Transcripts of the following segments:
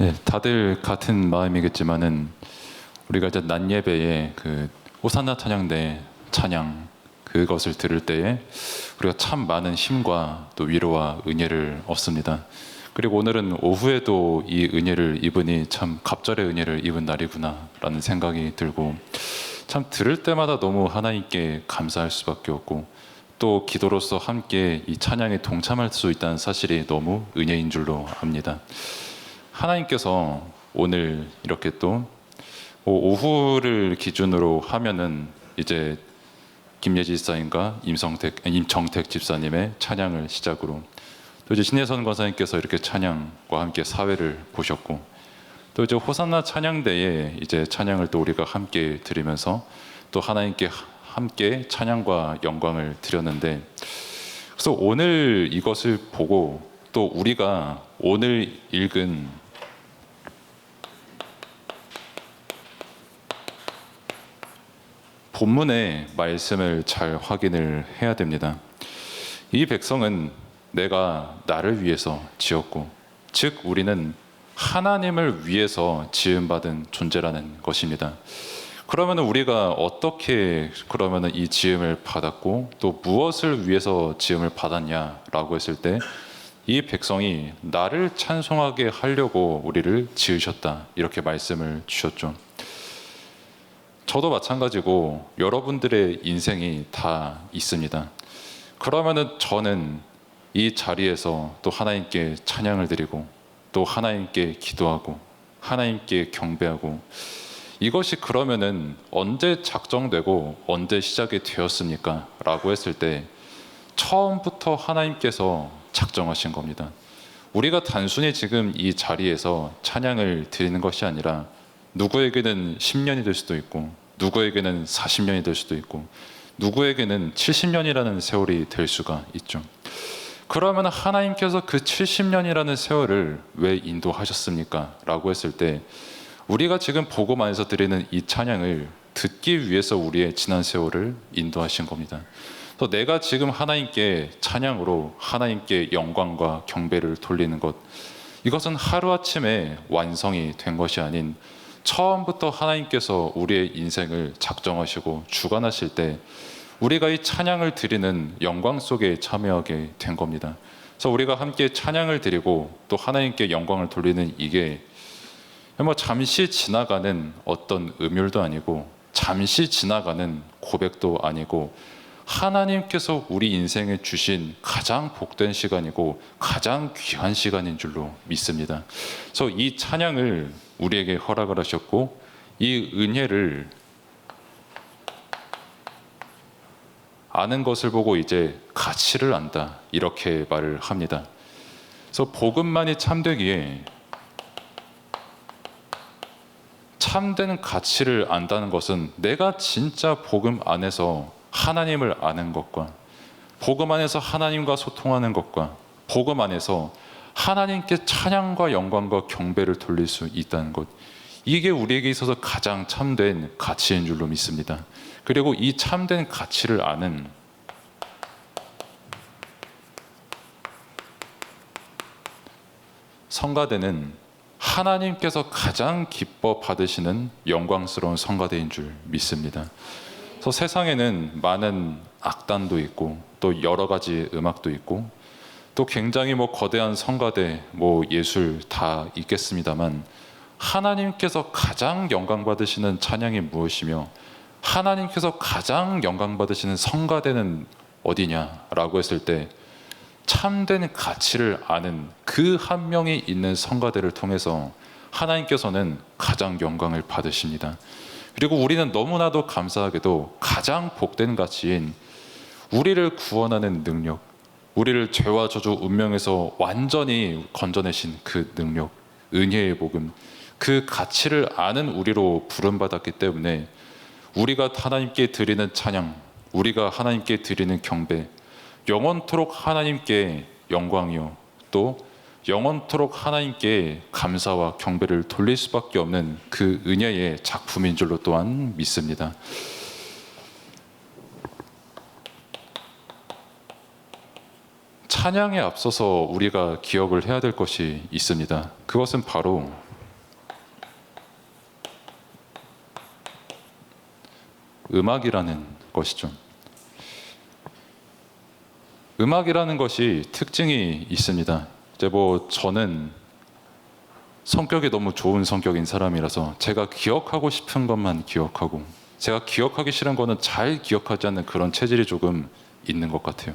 네, 다들 같은 마음이겠지만은 우리가 이제 낮 예배에 그 호산나 찬양대 찬양 그것을 들을 때에 우리가 참 많은 힘과 또 위로와 은혜를 얻습니다. 그리고 오늘은 오후에도 이 은혜를 입으니 참 갑절의 은혜를 입은 날이구나라는 생각이 들고 참 들을 때마다 너무 하나님께 감사할 수밖에 없고 또 기도로서 함께 이 찬양에 동참할 수 있다는 사실이 너무 은혜인 줄로 압니다. 하나님께서 오늘 이렇게 또 오후를 기준으로 하면은 이제 김예지 집사님과 임정택 집사님의 찬양을 시작으로 또 이제 신혜선 권사님께서 이렇게 찬양과 함께 사회를 보셨고 또 이제 호산나 찬양대에 이제 찬양을 또 우리가 함께 드리면서 또 하나님께 함께 찬양과 영광을 드렸는데 그래서 오늘 이것을 보고 또 우리가 오늘 읽은 본문의 말씀을 잘 확인을 해야 됩니다. 이 백성은 내가 나를 위해서 지었고, 즉 우리는 하나님을 위해서 지음받은 존재라는 것입니다. 그러면 우리가 어떻게 그러면 이 지음을 받았고 또 무엇을 위해서 지음을 받았냐라고 했을 때 이 백성이 나를 찬송하게 하려고 우리를 지으셨다 이렇게 말씀을 주셨죠. 저도 마찬가지고 여러분들의 인생이 다 있습니다. 그러면은 저는 이 자리에서 또 하나님께 찬양을 드리고 또 하나님께 기도하고 하나님께 경배하고 이것이 그러면은 언제 작정되고 언제 시작이 되었습니까? 라고 했을 때 처음부터 하나님께서 작정하신 겁니다. 우리가 단순히 지금 이 자리에서 찬양을 드리는 것이 아니라 누구에게는 10년이 될 수도 있고 누구에게는 40년이 될 수도 있고 누구에게는 70년이라는 세월이 될 수가 있죠. 그러면 하나님께서 그 70년이라는 세월을 왜 인도하셨습니까? 라고 했을 때 우리가 지금 복음 안에서 드리는 이 찬양을 듣기 위해서 우리의 지난 세월을 인도하신 겁니다. 그래서 내가 지금 하나님께 찬양으로 하나님께 영광과 경배를 돌리는 것, 이것은 하루아침에 완성이 된 것이 아닌 처음부터 하나님께서 우리의 인생을 작정하시고 주관하실 때 우리가 이 찬양을 드리는 영광 속에 참여하게 된 겁니다. 그래서 우리가 함께 찬양을 드리고 또 하나님께 영광을 돌리는 이게 뭐 잠시 지나가는 어떤 음율도 아니고 잠시 지나가는 고백도 아니고 하나님께서 우리 인생에 주신 가장 복된 시간이고 가장 귀한 시간인 줄로 믿습니다. 그래서 이 찬양을 우리에게 허락을 하셨고 이 은혜를 아는 것을 보고 이제 가치를 안다 이렇게 말을 합니다. 그래서 복음만이 참되기에 참된 가치를 안다는 것은 내가 진짜 복음 안에서 하나님을 아는 것과 복음 안에서 하나님과 소통하는 것과 복음 안에서 하나님께 찬양과 영광과 경배를 돌릴 수 있다는 것, 이게 우리에게 있어서 가장 참된 가치인 줄로 믿습니다. 그리고 이 참된 가치를 아는 성가대는 하나님께서 가장 기뻐 받으시는 영광스러운 성가대인 줄 믿습니다. 그래서 세상에는 많은 악단도 있고 또 여러 가지 음악도 있고 또 굉장히 거대한 성가대, 예술 다 있겠습니다만 하나님께서 가장 영광 받으시는 찬양이 무엇이며 하나님께서 가장 영광 받으시는 성가대는 어디냐라고 했을 때 참된 가치를 아는 그 한 명이 있는 성가대를 통해서 하나님께서는 가장 영광을 받으십니다. 그리고 우리는 너무나도 감사하게도 가장 복된 가치인 우리를 구원하는 능력, 우리를 죄와 저주 운명에서 완전히 건져내신 그 능력, 은혜의 복음, 그 가치를 아는 우리로 부름받았기 때문에 우리가 하나님께 드리는 찬양, 우리가 하나님께 드리는 경배, 영원토록 하나님께 영광이요 또 영원토록 하나님께 감사와 경배를 돌릴 수밖에 없는 그 은혜의 작품인 줄로 또한 믿습니다. 찬양에 앞서서 우리가 기억을 해야 될 것이 있습니다. 그것은 바로 음악이라는 것이죠. 음악이라는 것이 특징이 있습니다. 이제 뭐 저는 성격이 너무 좋은 성격인 사람이라서 제가 기억하고 싶은 것만 기억하고 제가 기억하기 싫은 거는 잘 기억하지 않는 그런 체질이 조금 있는 것 같아요.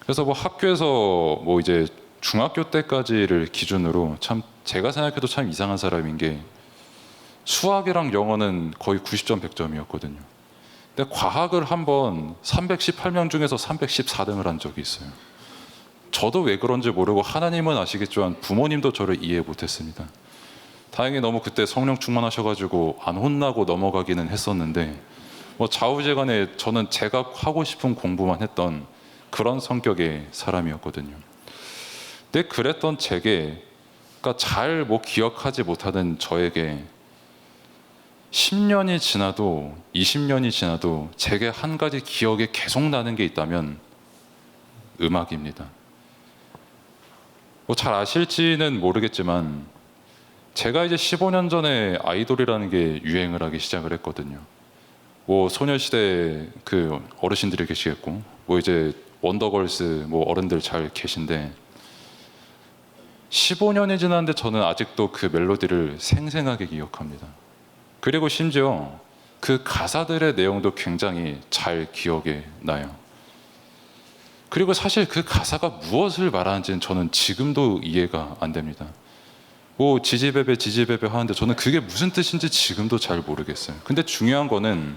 그래서 뭐 학교에서 뭐 이제 중학교 때까지를 기준으로 참 제가 생각해도 참 이상한 사람인 게 수학이랑 영어는 거의 90점 100점이었거든요. 근데 과학을 한번 318명 중에서 314등을 한 적이 있어요. 저도 왜 그런지 모르고 하나님은 아시겠지만 부모님도 저를 이해 못했습니다. 다행히 너무 그때 성령 충만하셔가지고 안 혼나고 넘어가기는 했었는데 뭐 좌우지간에 저는 제가 하고 싶은 공부만 했던 그런 성격의 사람이었거든요. 근데 그랬던 제게 그러니까 잘 뭐 기억하지 못하는 저에게 10년이 지나도 20년이 지나도 제게 한 가지 기억에 계속 나는 게 있다면 음악입니다. 뭐 잘 아실지는 모르겠지만 제가 이제 15년 전에 아이돌이라는 게 유행을 하기 시작을 했거든요. 뭐 소녀시대 그 어르신들이 계시겠고 뭐 이제 원더걸스 뭐 어른들 잘 계신데 15년이 지났는데 저는 아직도 그 멜로디를 생생하게 기억합니다. 그리고 심지어 그 가사들의 내용도 굉장히 잘 기억에 나요. 그리고 사실 그 가사가 무엇을 말하는지는 저는 지금도 이해가 안 됩니다. 뭐 지지배배 지지배배 하는데 저는 그게 무슨 뜻인지 지금도 잘 모르겠어요. 근데 중요한 거는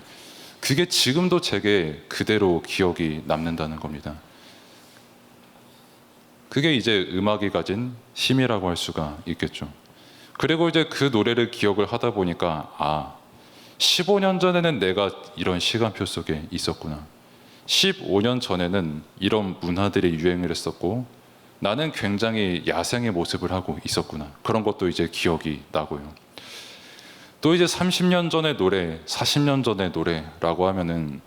그게 지금도 제게 그대로 기억이 남는다는 겁니다. 그게 이제 음악이 가진 힘이라고 할 수가 있겠죠. 그리고 이제 그 노래를 기억을 하다 보니까 15년 전에는 내가 이런 시간표 속에 있었구나. 15년 전에는 이런 문화들이 유행을 했었고 나는 굉장히 야생의 모습을 하고 있었구나. 그런 것도 이제 기억이 나고요. 또 이제 30년 전의 노래, 40년 전의 노래라고 하면은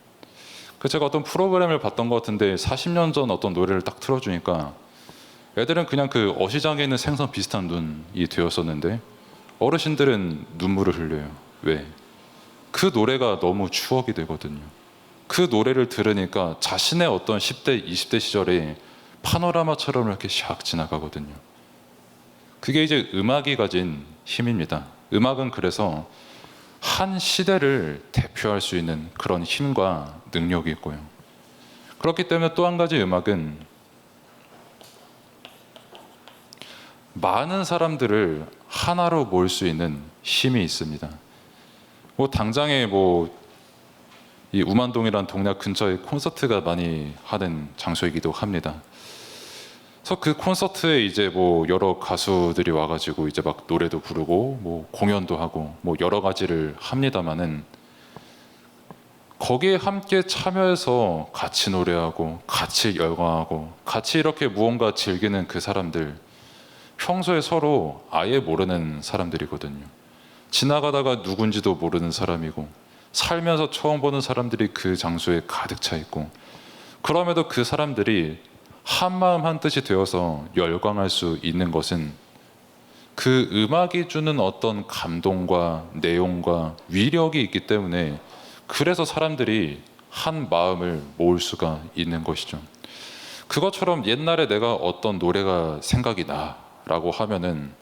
제가 어떤 프로그램을 봤던 것 같은데 40년 전 어떤 노래를 딱 틀어주니까 애들은 그냥 그 어시장에 있는 생선 비슷한 눈이 되었었는데 어르신들은 눈물을 흘려요. 왜? 그 노래가 너무 추억이 되거든요. 그 노래를 들으니까 자신의 어떤 10대, 20대 시절에 파노라마처럼 이렇게 샥 지나가거든요. 그게 이제 음악이 가진 힘입니다. 음악은 그래서 한 시대를 대표할 수 있는 그런 힘과 능력이 있고요. 그렇기 때문에 또 한 가지 음악은 많은 사람들을 하나로 모을 수 있는 힘이 있습니다. 뭐 당장에 뭐 이 우만동이라는 동네 근처에 콘서트가 많이 하는 장소이기도 합니다. 그래서 그 콘서트에 이제 뭐 여러 가수들이 와가지고 이제 막 노래도 부르고 뭐 공연도 하고 뭐 여러 가지를 합니다만은 거기에 함께 참여해서 같이 노래하고 같이 열광하고 같이 이렇게 무언가 즐기는 그 사람들 평소에 서로 아예 모르는 사람들이거든요. 지나가다가 누군지도 모르는 사람이고 살면서 처음 보는 사람들이 그 장소에 가득 차 있고 그럼에도 그 사람들이 한마음 한뜻이 되어서 열광할 수 있는 것은 그 음악이 주는 어떤 감동과 내용과 위력이 있기 때문에 그래서 사람들이 한 마음을 모을 수가 있는 것이죠. 그것처럼 옛날에 내가 어떤 노래가 생각이 나라고 하면은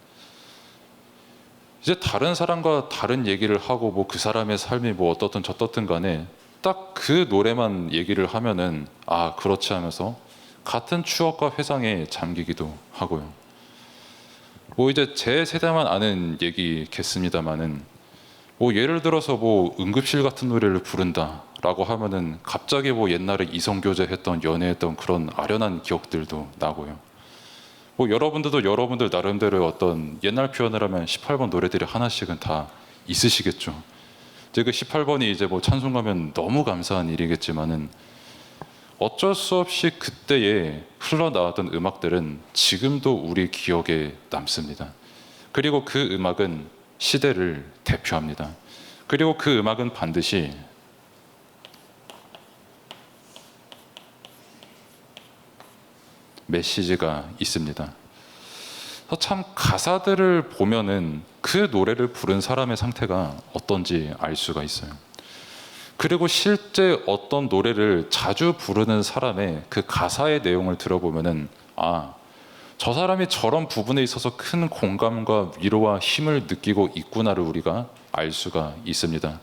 이제 다른 사람과 다른 얘기를 하고 뭐 그 사람의 삶이 뭐 어떻든 저떻든 간에 딱 그 노래만 얘기를 하면은 그렇지 하면서 같은 추억과 회상에 잠기기도 하고요. 뭐 이제 제 세대만 아는 얘기겠습니다만은 뭐 예를 들어서 뭐 응급실 같은 노래를 부른다라고 하면은 갑자기 뭐 옛날에 이성교제 했던 연애했던 그런 아련한 기억들도 나고요. 뭐 여러분들도 여러분들 나름대로 어떤 옛날 표현을 하면 18번 노래들이 하나씩은 다 있으시겠죠. 이제 그 18번이 이제 뭐 찬송 가면 너무 감사한 일이겠지만은 어쩔 수 없이 그때에 흘러나왔던 음악들은 지금도 우리 기억에 남습니다. 그리고 그 음악은 시대를 대표합니다. 그리고 그 음악은 반드시 메시지가 있습니다. 참 가사들을 보면은 그 노래를 부른 사람의 상태가 어떤지 알 수가 있어요. 그리고 실제 어떤 노래를 자주 부르는 사람의 그 가사의 내용을 들어보면은 저 사람이 저런 부분에 있어서 큰 공감과 위로와 힘을 느끼고 있구나를 우리가 알 수가 있습니다.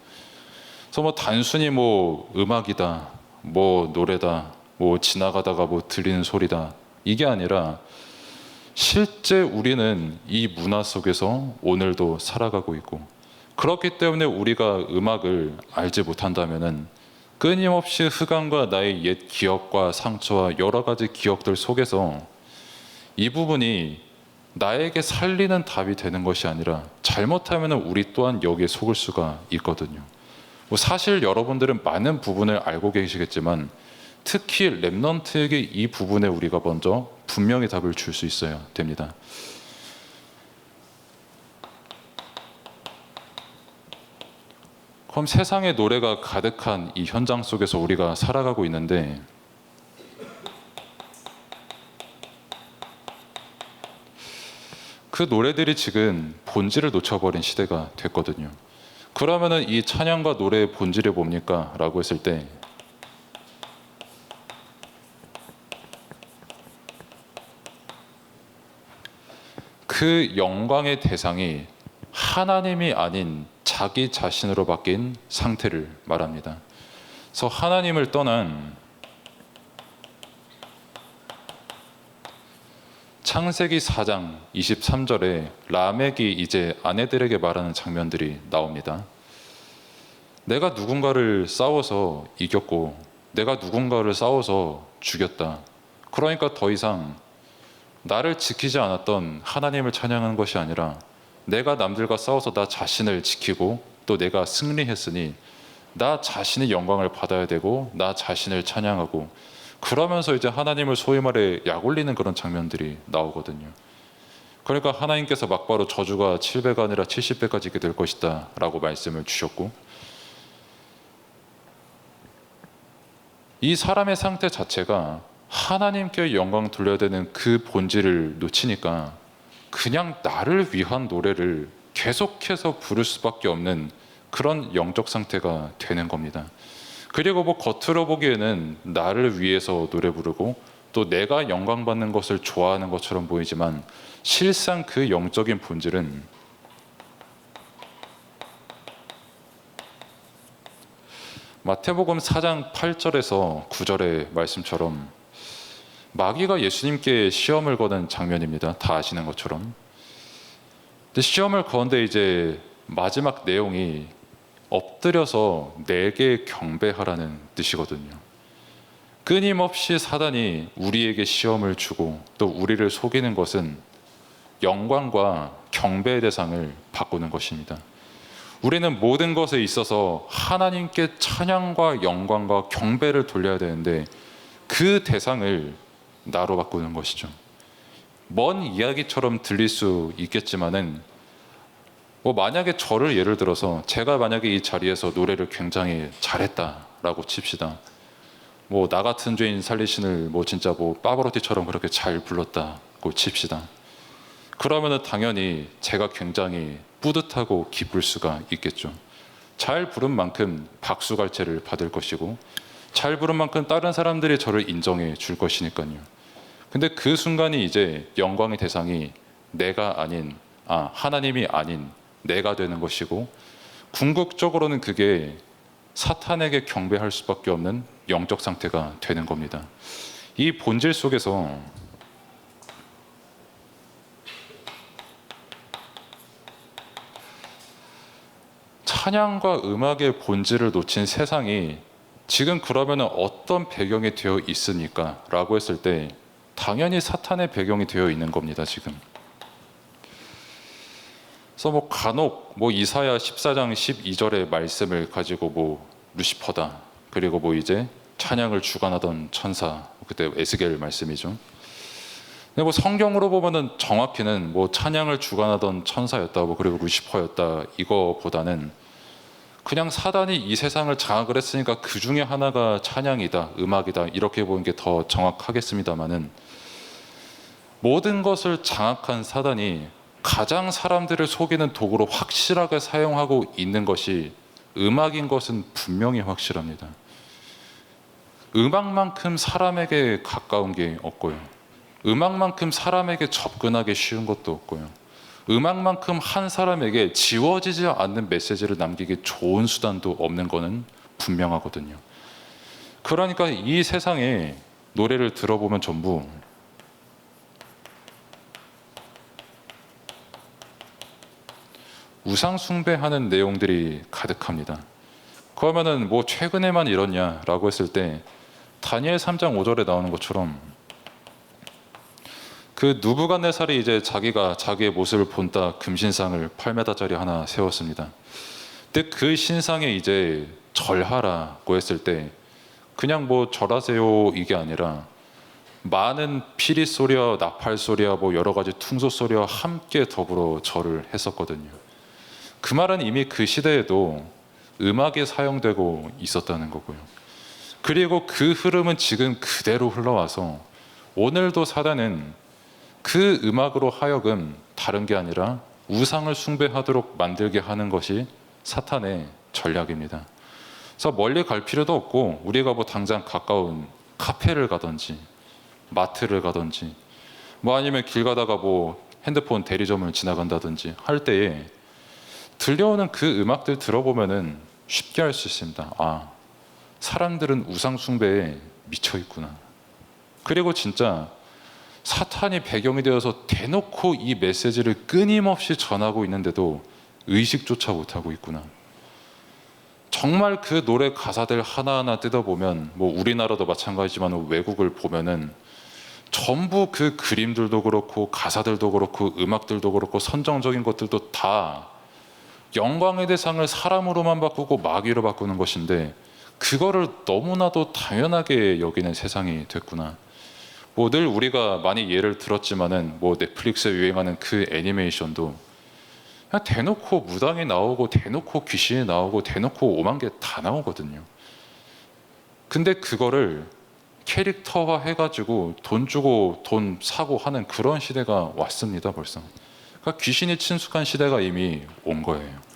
그래서 뭐 단순히 뭐 음악이다, 뭐 노래다, 뭐 지나가다가 뭐 들리는 소리다, 이게 아니라 실제 우리는 이 문화 속에서 오늘도 살아가고 있고, 그렇기 때문에 우리가 음악을 알지 못한다면은 끊임없이 흑암과 나의 옛 기억과 상처와 여러 가지 기억들 속에서 이 부분이 나에게 살리는 답이 되는 것이 아니라 잘못하면 우리 또한 여기에 속을 수가 있거든요. 뭐 사실 여러분들은 많은 부분을 알고 계시겠지만 특히 렘넌트에게 이 부분에 우리가 먼저 분명히 답을 줄 수 있어야 됩니다. 그럼 세상의 노래가 가득한 이 현장 속에서 우리가 살아가고 있는데, 그 노래들이 지금 본질을 놓쳐버린 시대가 됐거든요. 그러면은 이 찬양과 노래의 본질이 뭡니까? 라고 했을 때 그 영광의 대상이 하나님이 아닌 자기 자신으로 바뀐 상태를 말합니다. 그래서 하나님을 떠난 창세기 4장 23절에 라멕이 이제 아내들에게 말하는 장면들이 나옵니다. 내가 누군가를 싸워서 이겼고 내가 누군가를 싸워서 죽였다. 그러니까 더 이상 나를 지키지 않았던 하나님을 찬양하는 것이 아니라 내가 남들과 싸워서 나 자신을 지키고 또 내가 승리했으니 나 자신의 영광을 받아야 되고 나 자신을 찬양하고, 그러면서 이제 하나님을 소위 말해 약올리는 그런 장면들이 나오거든요. 그러니까 하나님께서 막바로 저주가 7배가 아니라 70배까지 있게 될 것이다 라고 말씀을 주셨고, 이 사람의 상태 자체가 하나님께 영광 돌려야 되는 그 본질을 놓치니까 그냥 나를 위한 노래를 계속해서 부를 수밖에 없는 그런 영적 상태가 되는 겁니다. 그리고 뭐 겉으로 보기에는 나를 위해서 노래 부르고 또 내가 영광 받는 것을 좋아하는 것처럼 보이지만 실상 그 영적인 본질은 마태복음 4장 8절에서 9절의 말씀처럼 마귀가 예수님께 시험을 거는 장면입니다. 다 아시는 것처럼. 근데 시험을 거는데 이제 마지막 내용이 엎드려서 내게 경배하라는 뜻이거든요. 끊임없이 사단이 우리에게 시험을 주고 또 우리를 속이는 것은 영광과 경배의 대상을 바꾸는 것입니다. 우리는 모든 것에 있어서 하나님께 찬양과 영광과 경배를 돌려야 되는데 그 대상을 나로 바꾸는 것이죠. 먼 이야기처럼 들릴 수 있겠지만은 뭐 만약에 저를 예를 들어서 제가 만약에 이 자리에서 노래를 굉장히 잘했다라고 칩시다. 뭐 나 같은 죄인 살리신을 뭐 진짜 뭐 빠바로티처럼 그렇게 잘 불렀다고 칩시다. 그러면은 당연히 제가 굉장히 뿌듯하고 기쁠 수가 있겠죠. 잘 부른 만큼 박수갈채를 받을 것이고 잘 부른 만큼 다른 사람들이 저를 인정해 줄 것이니까요. 근데 그 순간이 이제 영광의 대상이 내가 아닌 하나님이 아닌 내가 되는 것이고, 궁극적으로는 그게 사탄에게 경배할 수밖에 없는 영적 상태가 되는 겁니다. 이 본질 속에서 찬양과 음악의 본질을 놓친 세상이 지금 그러면 어떤 배경이 되어 있습니까? 라고 했을 때 당연히 사탄의 배경이 되어 있는 겁니다. 지금. 그래서 뭐 간혹 뭐 이사야 14장 12절의 말씀을 가지고 뭐 루시퍼다, 그리고 뭐 이제 찬양을 주관하던 천사, 그때 에스겔 말씀이죠. 근데 뭐 성경으로 보면은 정확히는 뭐 찬양을 주관하던 천사였다, 뭐 그리고 루시퍼였다, 이거보다는 그냥 사단이 이 세상을 장악을 했으니까 그 중에 하나가 찬양이다, 음악이다, 이렇게 보는 게 더 정확하겠습니다만은, 모든 것을 장악한 사단이 가장 사람들을 속이는 도구로 확실하게 사용하고 있는 것이 음악인 것은 분명히 확실합니다. 음악만큼 사람에게 가까운 게 없고요. 음악만큼 사람에게 접근하기 쉬운 것도 없고요. 음악만큼 한 사람에게 지워지지 않는 메시지를 남기기 좋은 수단도 없는 거는 분명하거든요. 그러니까 이 세상에 노래를 들어보면 전부 우상 숭배하는 내용들이 가득합니다. 그러면은 뭐 최근에만 이렇냐라고 했을 때 다니엘 3장 5절에 나오는 것처럼 그 누부갓네살이 이제 자기가 자기의 모습을 본따 금신상을 8m짜리 하나 세웠습니다. 근데 그 신상에 이제 절하라고 했을 때 그냥 뭐 절하세요 이게 아니라 많은 피리 소리와 나팔 소리와 뭐 여러 가지 퉁소 소리와 함께 더불어 절을 했었거든요. 그 말은 이미 그 시대에도 음악에 사용되고 있었다는 거고요. 그리고 그 흐름은 지금 그대로 흘러와서 오늘도 사단은 그 음악으로 하여금 다른 게 아니라 우상을 숭배하도록 만들게 하는 것이 사탄의 전략입니다. 그래서 멀리 갈 필요도 없고 우리가 뭐 당장 가까운 카페를 가든지 마트를 가든지 뭐 아니면 길 가다가 뭐 핸드폰 대리점을 지나간다든지 할 때에 들려오는 그 음악들 들어보면은 쉽게 알 수 있습니다. 아, 사람들은 우상 숭배에 미쳐 있구나. 그리고 진짜 사탄이 배경이 되어서 대놓고 이 메시지를 끊임없이 전하고 있는데도 의식조차 못하고 있구나. 정말 그 노래 가사들 하나하나 뜯어보면 뭐 우리나라도 마찬가지지만 외국을 보면은 전부 그 그림들도 그렇고 가사들도 그렇고 음악들도 그렇고 선정적인 것들도 다 영광의 대상을 사람으로만 바꾸고 마귀로 바꾸는 것인데 그거를 너무나도 당연하게 여기는 세상이 됐구나. 뭐 늘 우리가 많이 예를 들었지만은 뭐 넷플릭스에 유행하는 그 애니메이션도 그냥 대놓고 무당이 나오고 대놓고 귀신이 나오고 대놓고 오만 개 다 나오거든요. 근데 그거를 캐릭터화 해가지고 돈 주고 돈 사고 하는 그런 시대가 왔습니다 벌써. 그러니까 귀신이 친숙한 시대가 이미 온 거예요.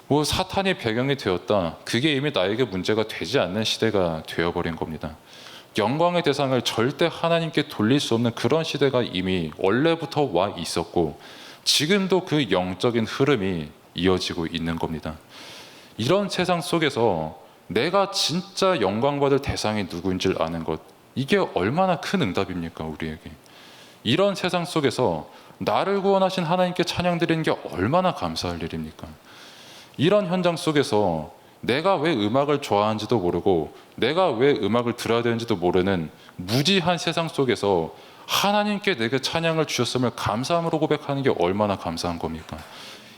뭐 사탄이 배경이 되었다. 그게 이미 나에게 문제가 되지 않는 시대가 되어버린 겁니다. 영광의 대상을 절대 하나님께 돌릴 수 없는 그런 시대가 이미 원래부터 와 있었고 지금도 그 영적인 흐름이 이어지고 있는 겁니다. 이런 세상 속에서 내가 진짜 영광받을 대상이 누구인지를 아는 것, 이게 얼마나 큰 응답입니까 우리에게. 이런 세상 속에서 나를 구원하신 하나님께 찬양드리는 게 얼마나 감사할 일입니까. 이런 현장 속에서 내가 왜 음악을 좋아하는지도 모르고 내가 왜 음악을 들어야 되는지도 모르는 무지한 세상 속에서 하나님께 내게 찬양을 주셨음을 감사함으로 고백하는 게 얼마나 감사한 겁니까.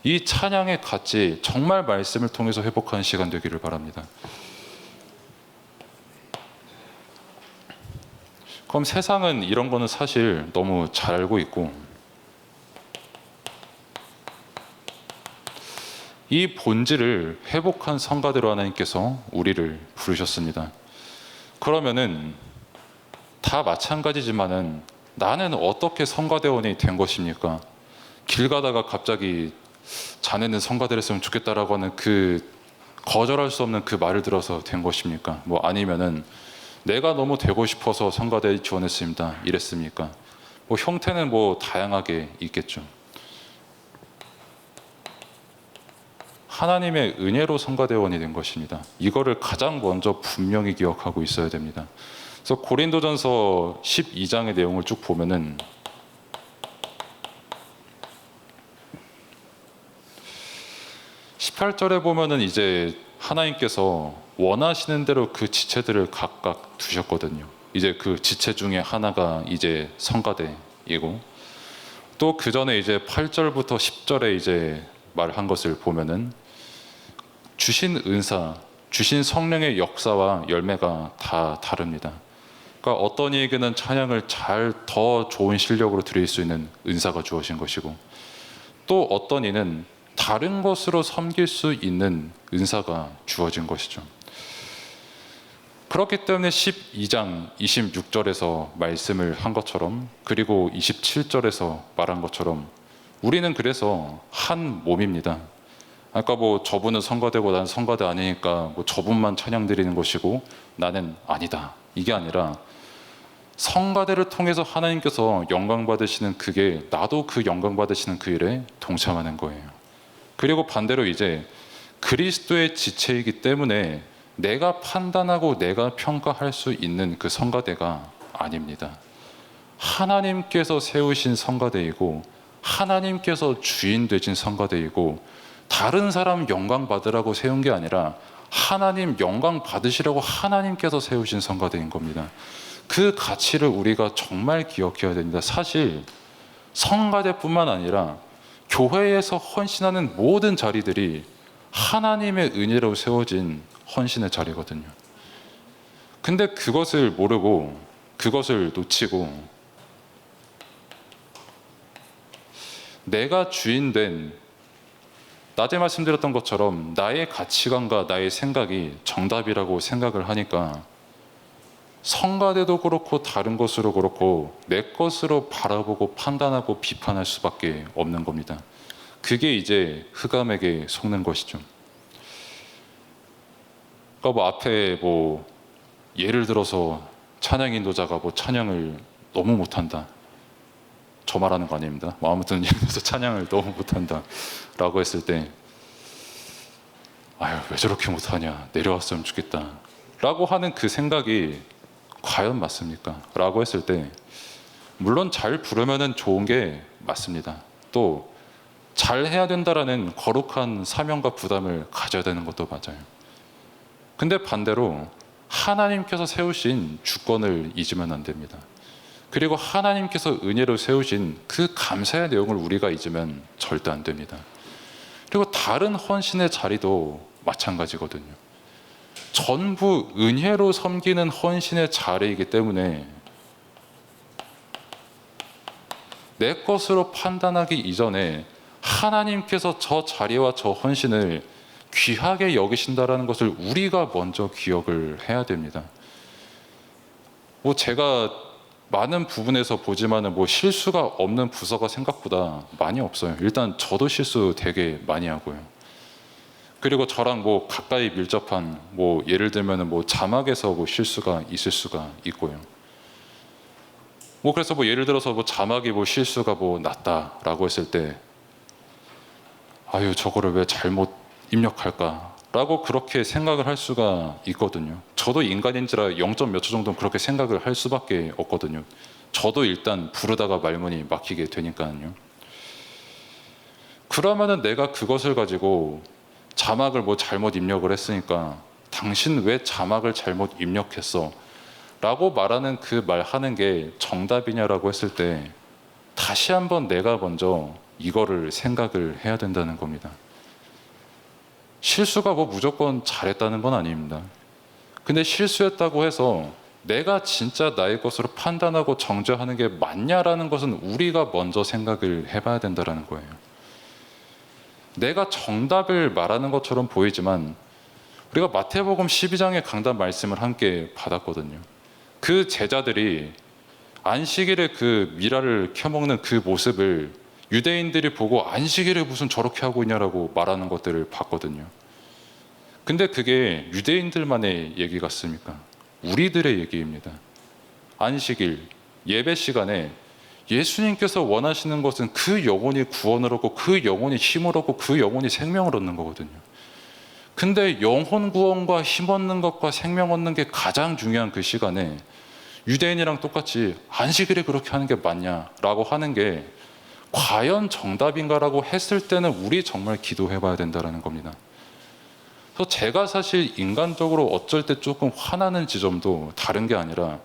이 찬양의 가치 정말 말씀을 통해서 회복하는 시간 되기를 바랍니다. 그럼 세상은 이런 거는 사실 너무 잘 알고 있고 이 본질을 회복한 성가대로 하나님께서 우리를 부르셨습니다. 그러면은 다 마찬가지지만은 나는 어떻게 성가대원이 된 것입니까? 길 가다가 갑자기 자네는 성가대를 했으면 좋겠다라고 하는 그 거절할 수 없는 그 말을 들어서 된 것입니까? 뭐 아니면은 내가 너무 되고 싶어서 성가대에 지원했습니다. 이랬습니까? 뭐 형태는 뭐 다양하게 있겠죠. 하나님의 은혜로 성가대원이 된 것입니다. 이거를 가장 먼저 분명히 기억하고 있어야 됩니다. 그래서 고린도전서 12장의 내용을 쭉 보면은 18절에 보면은 이제 하나님께서 원하시는 대로 그 지체들을 각각 두셨거든요. 이제 그 지체 중에 하나가 이제 성가대이고 또 그 전에 이제 8절부터 10절에 이제 말한 것을 보면은 주신 은사, 주신 성령의 역사와 열매가 다 다릅니다. 그러니까 어떤 이에게는 찬양을 잘 더 좋은 실력으로 드릴 수 있는 은사가 주어진 것이고 또 어떤 이는 다른 것으로 섬길 수 있는 은사가 주어진 것이죠. 그렇기 때문에 12장 26절에서 말씀을 한 것처럼 그리고 27절에서 말한 것처럼 우리는 그래서 한 몸입니다. 아까 뭐 저분은 성가대고 나는 성가대 아니니까 뭐 저분만 찬양 드리는 것이고 나는 아니다. 이게 아니라 성가대를 통해서 하나님께서 영광 받으시는 그게 나도 그 영광 받으시는 그 일에 동참하는 거예요. 그리고 반대로 이제 그리스도의 지체이기 때문에 내가 판단하고 내가 평가할 수 있는 그 성가대가 아닙니다. 하나님께서 세우신 성가대이고 하나님께서 주인 되신 성가대이고 다른 사람 영광 받으라고 세운 게 아니라 하나님 영광 받으시라고 하나님께서 세우신 성가대인 겁니다. 그 가치를 우리가 정말 기억해야 됩니다. 사실 성가대뿐만 아니라 교회에서 헌신하는 모든 자리들이 하나님의 은혜로 세워진 헌신의 자리거든요. 근데 그것을 모르고 그것을 놓치고 내가 주인된, 낮에 말씀드렸던 것처럼 나의 가치관과 나의 생각이 정답이라고 생각을 하니까 성가대도 그렇고 다른 것으로 그렇고 내 것으로 바라보고 판단하고 비판할 수밖에 없는 겁니다. 그게 이제 흑암에게 속는 것이죠. 그러니까 뭐 앞에 뭐 예를 들어서 찬양 인도자가 뭐 찬양을 너무 못한다. 저 말하는 거 아닙니다. 뭐 아무튼 예를 들어서 찬양을 너무 못한다 라고 했을 때 아유 왜 저렇게 못하냐, 내려왔으면 좋겠다 라고 하는 그 생각이 과연 맞습니까? 라고 했을 때 물론 잘 부르면은 좋은 게 맞습니다. 또 잘 해야 된다라는 거룩한 사명과 부담을 가져야 되는 것도 맞아요. 근데 반대로 하나님께서 세우신 주권을 잊으면 안 됩니다. 그리고 하나님께서 은혜로 세우신 그 감사의 내용을 우리가 잊으면 절대 안 됩니다. 그리고 다른 헌신의 자리도 마찬가지거든요. 전부 은혜로 섬기는 헌신의 자리이기 때문에 내 것으로 판단하기 이전에 하나님께서 저 자리와 저 헌신을 귀하게 여기신다라는 것을 우리가 먼저 기억을 해야 됩니다. 뭐 제가 많은 부분에서 보지만은 뭐 실수가 없는 부서가 생각보다 많이 없어요. 일단 저도 실수 되게 많이 하고요. 그리고 저랑 뭐 가까이 밀접한 뭐 예를 들면은 뭐 자막에서 뭐 실수가 있을 수가 있고요. 뭐 그래서 뭐 예를 들어서 뭐 자막이 뭐 실수가 뭐 났다라고 했을 때 아유 저거를 왜 잘못 입력할까라고 그렇게 생각을 할 수가 있거든요. 저도 인간인지라 0. 몇 초 정도는 그렇게 생각을 할 수밖에 없거든요. 저도 일단 부르다가 말문이 막히게 되니까요. 그러면은 내가 그것을 가지고 자막을 뭐 잘못 입력을 했으니까 당신 왜 자막을 잘못 입력했어? 라고 말하는 그 말하는 게 정답이냐라고 했을 때 다시 한번 내가 먼저 이거를 생각을 해야 된다는 겁니다. 실수가 뭐 무조건 잘했다는 건 아닙니다. 근데 실수했다고 해서 내가 진짜 나의 것으로 판단하고 정죄하는 게 맞냐라는 것은 우리가 먼저 생각을 해봐야 된다는 거예요. 내가 정답을 말하는 것처럼 보이지만 우리가 마태복음 12장의 강단 말씀을 함께 받았거든요. 그 제자들이 안식일에 그 미라를 켜먹는 그 모습을 유대인들이 보고 안식일에 무슨 저렇게 하고 있냐라고 말하는 것들을 봤거든요. 근데 그게 유대인들만의 얘기 같습니까? 우리들의 얘기입니다. 안식일 예배 시간에 예수님께서 원하시는 것은 그 영혼이 구원을 얻고 그 영혼이 힘을 얻고 그 영혼이 생명을 얻는 거거든요. 근데 영혼 구원과 힘 얻는 것과 생명 얻는 게 가장 중요한 그 시간에 유대인이랑 똑같이 안식일에 그렇게 하는 게 맞냐라고 하는 게 과연 정답인가라고 했을 때는 우리 정말 기도해 봐야 된다는 겁니다. 그래서 제가 사실 인간적으로 어쩔 때 조금 화나는 지점도 다른 게 아니라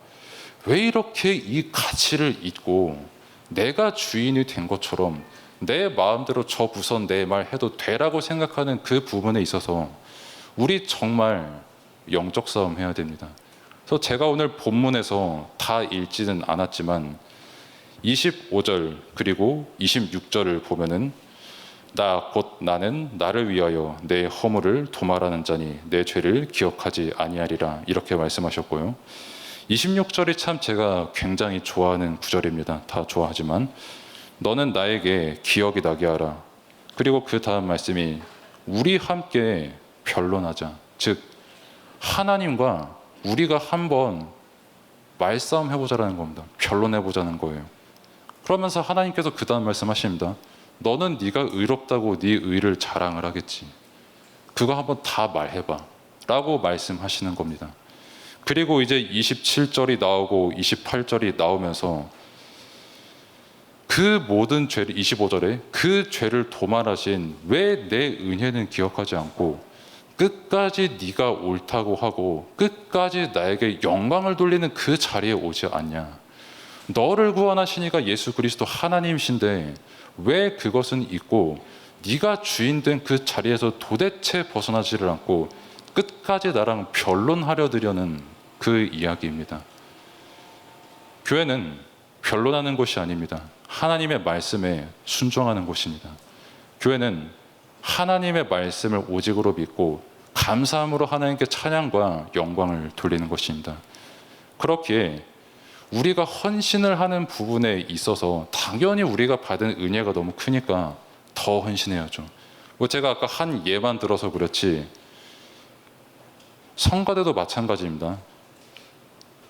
왜 이렇게 이 가치를 잊고 내가 주인이 된 것처럼 내 마음대로 저 부선 내 말 해도 되라고 생각하는 그 부분에 있어서 우리 정말 영적 싸움 해야 됩니다. 그래서 제가 오늘 본문에서 다 읽지는 않았지만 25절 그리고 26절을 보면은 나 곧 나는 나를 위하여 내 허물을 도말하는 자니 내 죄를 기억하지 아니하리라 이렇게 말씀하셨고요. 26절이 참 제가 굉장히 좋아하는 구절입니다. 다 좋아하지만 너는 나에게 기억이 나게 하라. 그리고 그 다음 말씀이 우리 함께 변론하자. 즉 하나님과 우리가 한번 말싸움 해보자라는 겁니다. 변론해보자는 거예요. 그러면서 하나님께서 그 다음 말씀하십니다. 너는 네가 의롭다고 네 의를 자랑을 하겠지. 그거 한번 다 말해봐 라고 말씀하시는 겁니다. 그리고 이제 27절이 나오고 28절이 나오면서 그 모든 죄를, 25절에 그 죄를 도말하신 왜 내 은혜는 기억하지 않고 끝까지 네가 옳다고 하고 끝까지 나에게 영광을 돌리는 그 자리에 오지 않냐. 너를 구원하시니까 예수 그리스도 하나님이신데 왜 그것은 있고 네가 주인 된 그 자리에서 도대체 벗어나지를 않고 끝까지 나랑 변론하려드려는 그 이야기입니다. 교회는 변론하는 곳이 아닙니다. 하나님의 말씀에 순종하는 곳입니다. 교회는 하나님의 말씀을 오직으로 믿고 감사함으로 하나님께 찬양과 영광을 돌리는 것입니다. 그렇기에 우리가 헌신을 하는 부분에 있어서 당연히 우리가 받은 은혜가 너무 크니까 더 헌신해야죠. 뭐 제가 아까 한 예만 들어서 그렇지 성가대도 마찬가지입니다.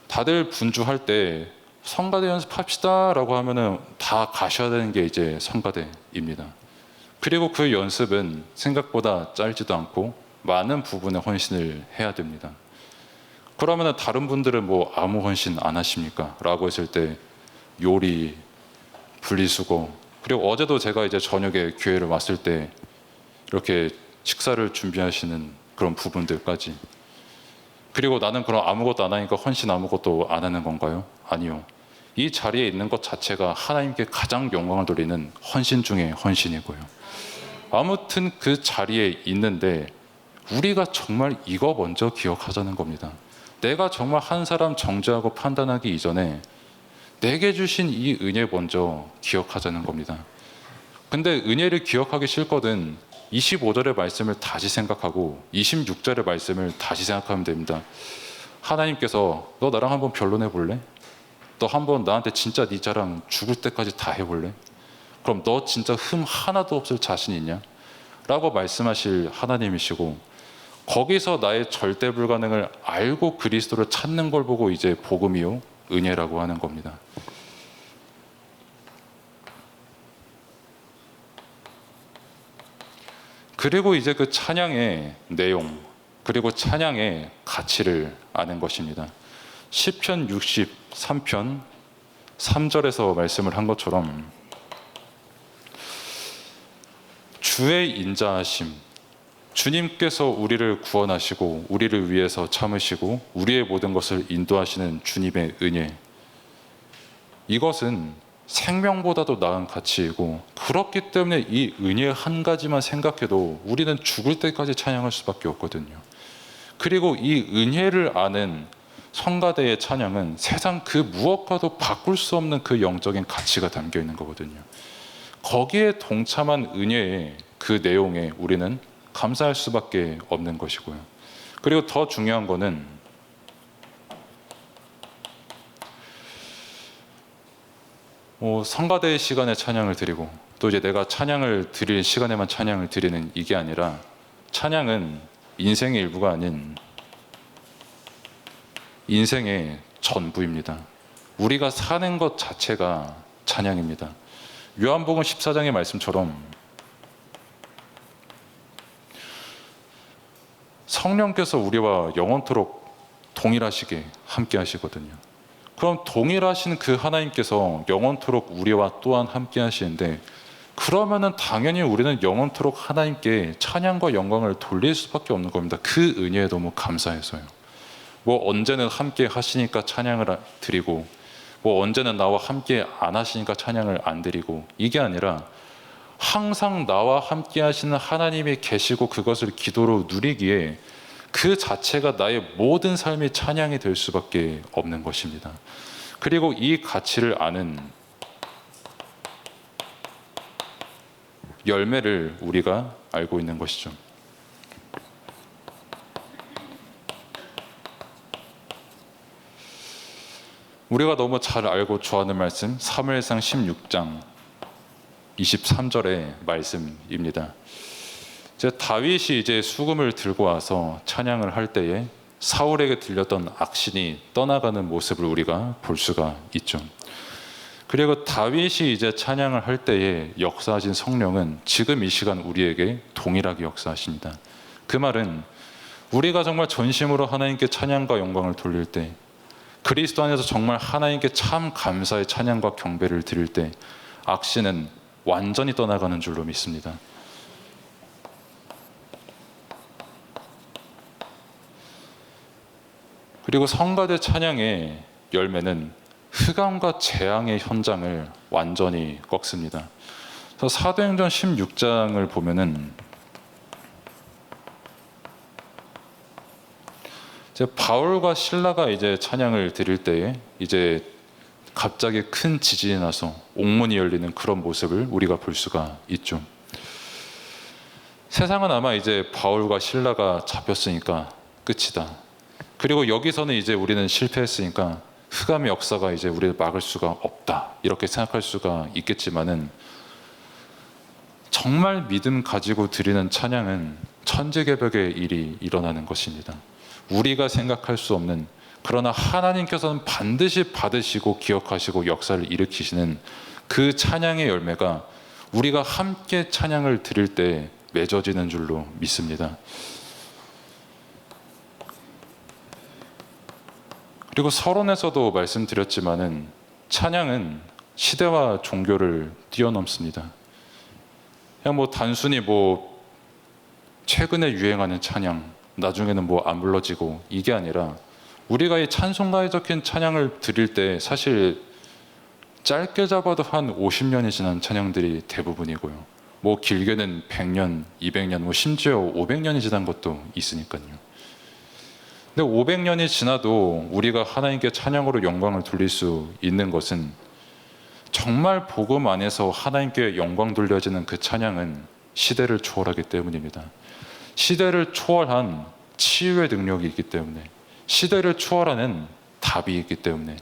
다들 분주할 때 성가대 연습합시다 라고 하면은 다 가셔야 되는 게 이제 성가대입니다. 그리고 그 연습은 생각보다 짧지도 않고 많은 부분에 헌신을 해야 됩니다. 그러면은 다른 분들은 뭐 아무 헌신 안 하십니까? 라고 했을 때 요리, 분리수거, 그리고 어제도 제가 이제 저녁에 교회를 왔을 때 이렇게 식사를 준비하시는 그런 부분들까지. 그리고 나는 그럼 아무것도 안 하니까 헌신 아무것도 안 하는 건가요? 아니요. 이 자리에 있는 것 자체가 하나님께 가장 영광을 돌리는 헌신 중에 헌신이고요. 아무튼 그 자리에 있는데 우리가 정말 이거 먼저 기억하자는 겁니다. 내가 정말 한 사람 정죄하고 판단하기 이전에 내게 주신 이 은혜 먼저 기억하자는 겁니다. 근데 은혜를 기억하기 싫거든 25절의 말씀을 다시 생각하고 26절의 말씀을 다시 생각하면 됩니다. 하나님께서 너 나랑 한번 변론해 볼래? 너 한번 나한테 진짜 네 자랑 죽을 때까지 다 해볼래? 그럼 너 진짜 흠 하나도 없을 자신 있냐? 라고 말씀하실 하나님이시고 거기서 나의 절대 불가능을 알고 그리스도를 찾는 걸 보고 이제 복음이요 은혜라고 하는 겁니다. 그리고 이제 그 찬양의 내용 그리고 찬양의 가치를 아는 것입니다. 시편 63편 3절에서 말씀을 한 것처럼 주의 인자하심, 주님께서 우리를 구원하시고 우리를 위해서 참으시고 우리의 모든 것을 인도하시는 주님의 은혜, 이것은 생명보다도 나은 가치이고 그렇기 때문에 이 은혜 한 가지만 생각해도 우리는 죽을 때까지 찬양할 수밖에 없거든요. 그리고 이 은혜를 아는 성가대의 찬양은 세상 그 무엇과도 바꿀 수 없는 그 영적인 가치가 담겨 있는 거거든요. 거기에 동참한 은혜의 그 내용에 우리는 감사할 수밖에 없는 것이고요. 그리고 더 중요한 거는 성가대의 시간에 찬양을 드리고 또 이제 내가 찬양을 드릴 시간에만 찬양을 드리는 이게 아니라 찬양은 인생의 일부가 아닌 인생의 전부입니다. 우리가 사는 것 자체가 찬양입니다. 요한복음 14장의 말씀처럼 성령께서 우리와 영원토록 동일하시게 함께 하시거든요. 그럼 동일하신 그 하나님께서 영원토록 우리와 또한 함께 하시는데 그러면은 당연히 우리는 영원토록 하나님께 찬양과 영광을 돌릴 수밖에 없는 겁니다. 그 은혜에 너무 감사해서요. 뭐 언제는 함께 하시니까 찬양을 드리고 뭐 언제는 나와 함께 안 하시니까 찬양을 안 드리고 이게 아니라 항상 나와 함께 하시는 하나님이 계시고 그것을 기도로 누리기에 그 자체가 나의 모든 삶의 찬양이 될 수밖에 없는 것입니다. 그리고 이 가치를 아는 열매를 우리가 알고 있는 것이죠. 우리가 너무 잘 알고 좋아하는 말씀 사무엘상 16장 23절의 말씀입니다. 이제 다윗이 이제 수금을 들고 와서 찬양을 할 때에 사울에게 들렸던 악신이 떠나가는 모습을 우리가 볼 수가 있죠. 그리고 다윗이 이제 찬양을 할 때에 역사하신 성령은 지금 이 시간 우리에게 동일하게 역사하십니다. 그 말은 우리가 정말 전심으로 하나님께 찬양과 영광을 돌릴 때, 그리스도 안에서 정말 하나님께 참 감사의 찬양과 경배를 드릴 때 악신은 완전히 떠나가는 줄로 믿습니다. 그리고 성가대 찬양의 열매는 흑암과 재앙의 현장을 완전히 꺾습니다. 그래서 사도행전 16장을 보면은 이제 바울과 실라가 이제 찬양을 드릴 때에 이제 갑자기 큰 지진이 나서 옥문이 열리는 그런 모습을 우리가 볼 수가 있죠. 세상은 아마 이제 바울과 실라가 잡혔으니까 끝이다. 그리고 여기서는 이제 우리는 실패했으니까 흑암의 역사가 이제 우리를 막을 수가 없다. 이렇게 생각할 수가 있겠지만은 정말 믿음 가지고 드리는 찬양은 천지개벽의 일이 일어나는 것입니다. 우리가 생각할 수 없는, 그러나 하나님께서는 반드시 받으시고 기억하시고 역사를 일으키시는 그 찬양의 열매가 우리가 함께 찬양을 드릴 때 맺어지는 줄로 믿습니다. 그리고 서론에서도 말씀드렸지만은 찬양은 시대와 종교를 뛰어넘습니다. 그냥 뭐 단순히 뭐 최근에 유행하는 찬양, 나중에는 뭐 안 불러지고 이게 아니라 우리가 이 찬송가에 적힌 찬양을 드릴 때 사실 짧게 잡아도 한 50년이 지난 찬양들이 대부분이고요. 뭐 길게는 100년, 200년, 뭐 심지어 500년이 지난 것도 있으니까요. 근데 500년이 지나도 우리가 하나님께 찬양으로 영광을 돌릴 수 있는 것은 정말 복음 안에서 하나님께 영광 돌려지는 그 찬양은 시대를 초월하기 때문입니다. 시대를 초월한 치유의 능력이 있기 때문에, 시대를 초월하는 답이 있기 때문에,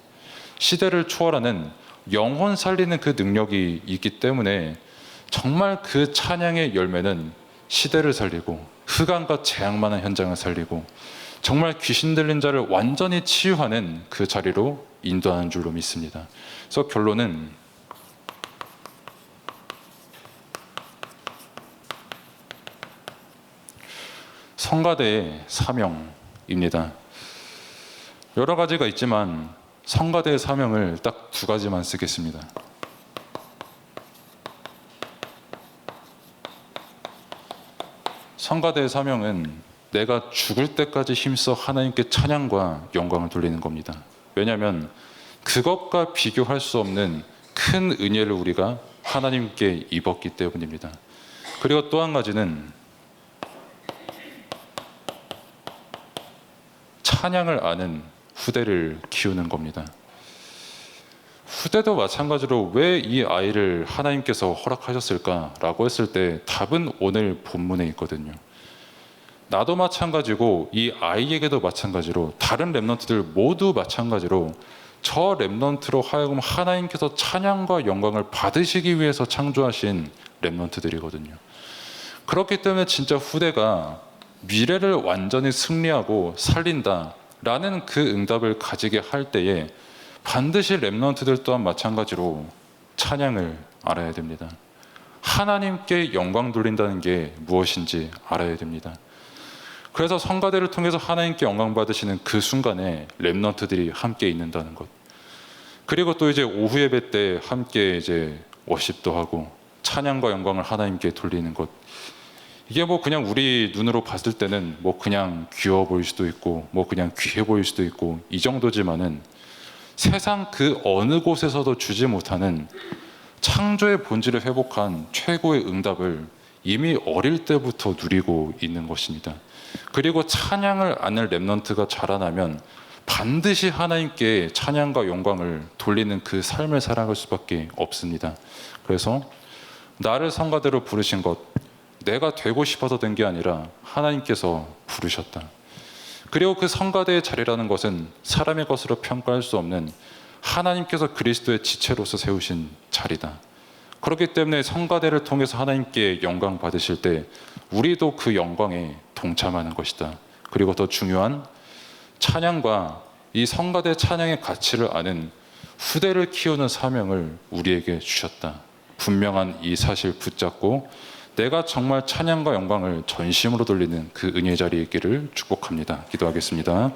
시대를 초월하는 영혼 살리는 그 능력이 있기 때문에 정말 그 찬양의 열매는 시대를 살리고 흑암과 재앙만한 현장을 살리고 정말 귀신 들린 자를 완전히 치유하는 그 자리로 인도하는 줄로 믿습니다. 그래서 결론은 성가대의 사명입니다. 여러 가지가 있지만 성가대의 사명을 딱 두 가지만 쓰겠습니다. 성가대의 사명은 내가 죽을 때까지 힘써 하나님께 찬양과 영광을 돌리는 겁니다. 왜냐하면 그것과 비교할 수 없는 큰 은혜를 우리가 하나님께 입었기 때문입니다. 그리고 또 한 가지는 찬양을 아는 후대를 키우는 겁니다. 후대도 마찬가지로 왜 이 아이를 하나님께서 허락하셨을까라고 했을 때 답은 오늘 본문에 있거든요. 나도 마찬가지고 이 아이에게도 마찬가지로 다른 렘넌트들 모두 마찬가지로 저 렘넌트로 하여금 하나님께서 찬양과 영광을 받으시기 위해서 창조하신 렘넌트들이거든요. 그렇기 때문에 진짜 후대가 미래를 완전히 승리하고 살린다라는 그 응답을 가지게 할 때에 반드시 렘넌트들 또한 마찬가지로 찬양을 알아야 됩니다. 하나님께 영광 돌린다는 게 무엇인지 알아야 됩니다. 그래서 성가대를 통해서 하나님께 영광 받으시는 그 순간에 렘넌트들이 함께 있는다는 것. 그리고 또 이제 오후 예배 때 함께 이제 워십도 하고 찬양과 영광을 하나님께 돌리는 것. 이게 뭐 그냥 우리 눈으로 봤을 때는 뭐 그냥 귀여워 보일 수도 있고 뭐 그냥 귀해 보일 수도 있고 이 정도지만은 세상 그 어느 곳에서도 주지 못하는 창조의 본질을 회복한 최고의 응답을 이미 어릴 때부터 누리고 있는 것입니다. 그리고 찬양을 아는 렘넌트가 자라나면 반드시 하나님께 찬양과 영광을 돌리는 그 삶을 살아갈 수밖에 없습니다. 그래서 나를 성가대로 부르신 것, 내가 되고 싶어서 된 게 아니라 하나님께서 부르셨다. 그리고 그 성가대의 자리라는 것은 사람의 것으로 평가할 수 없는 하나님께서 그리스도의 지체로서 세우신 자리다. 그렇기 때문에 성가대를 통해서 하나님께 영광 받으실 때 우리도 그 영광에 동참하는 것이다. 그리고 더 중요한 찬양과 이 성가대 찬양의 가치를 아는 후대를 키우는 사명을 우리에게 주셨다. 분명한 이 사실 붙잡고 내가 정말 찬양과 영광을 전심으로 돌리는 그 은혜의 자리에 있기를 축복합니다. 기도하겠습니다.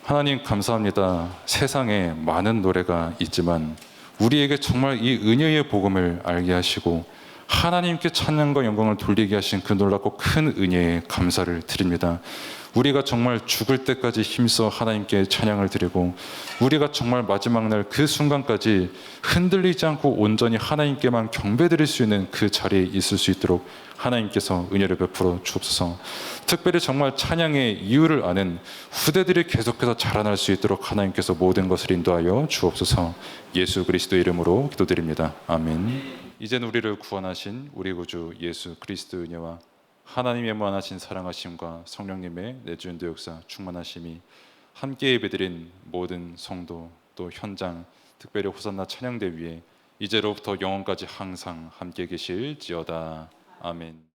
하나님 감사합니다. 세상에 많은 노래가 있지만 우리에게 정말 이 은혜의 복음을 알게 하시고 하나님께 찬양과 영광을 돌리게 하신 그 놀랍고 큰 은혜에 감사를 드립니다. 우리가 정말 죽을 때까지 힘써 하나님께 찬양을 드리고 우리가 정말 마지막 날 그 순간까지 흔들리지 않고 온전히 하나님께만 경배드릴 수 있는 그 자리에 있을 수 있도록 하나님께서 은혜를 베풀어 주옵소서. 특별히 정말 찬양의 이유를 아는 후대들이 계속해서 자라날 수 있도록 하나님께서 모든 것을 인도하여 주옵소서. 예수 그리스도의 이름으로 기도드립니다. 아멘. 이젠 우리를 구원하신 우리 구주 예수 그리스도 은혜와 하나님의 무한하신 사랑하심과 성령님의 내주인도 역사 충만하심이 함께 예배드린 모든 성도 또 현장 특별히 호산나 찬양대 위에 이제로부터 영원까지 항상 함께 계실지어다. 아멘.